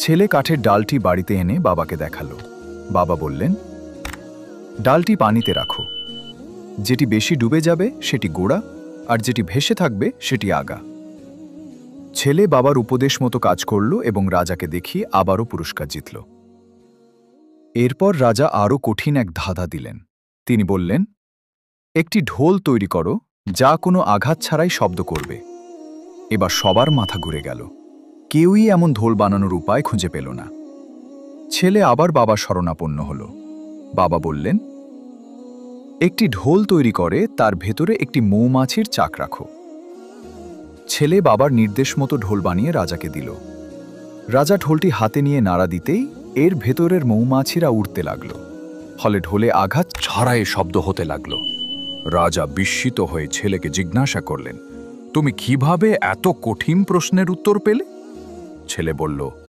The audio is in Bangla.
ছেলে কাঠের ডালটি বাড়িতে এনে বাবাকে দেখালো। বাবা বললেন, ডালটি পানিতে রাখো। যেটি বেশি ডুবে যাবে সেটি গোড়া, আর যেটি ভেসে থাকবে সেটি আগা। ছেলে বাবার উপদেশ মতো কাজ করল এবং রাজাকে দেখিয়ে আবারও পুরস্কার জিতল। এরপর রাজা আরও কঠিন এক ধাঁধা দিলেন। তিনি বললেন, একটি ঢোল তৈরি করো যা কোনো আঘাত ছাড়াই শব্দ করবে। এবার সবার মাথা ঘুরে গেল। কেউই এমন ঢোল বানানোর উপায় খুঁজে পেল না। ছেলে আবার বাবার শরণাপন্ন হল। বাবা বললেন, একটি ঢোল তৈরি করে তার ভেতরে একটি মৌমাছির চাক রাখো। ছেলে বাবার নির্দেশ মতো ঢোল বানিয়ে রাজাকে দিল। রাজা ঢোলটি হাতে নিয়ে নাড়া দিতেই এর ভেতরের মৌমাছিরা উড়তে লাগল। ফলে ঢোলে আঘাত ছাড়াই শব্দ হতে লাগল। রাজা বিস্মিত হয়ে ছেলেকে জিজ্ঞাসা করলেন, তুমি কিভাবে এত কঠিন প্রশ্নের উত্তর পেলে? ছেলে বলল,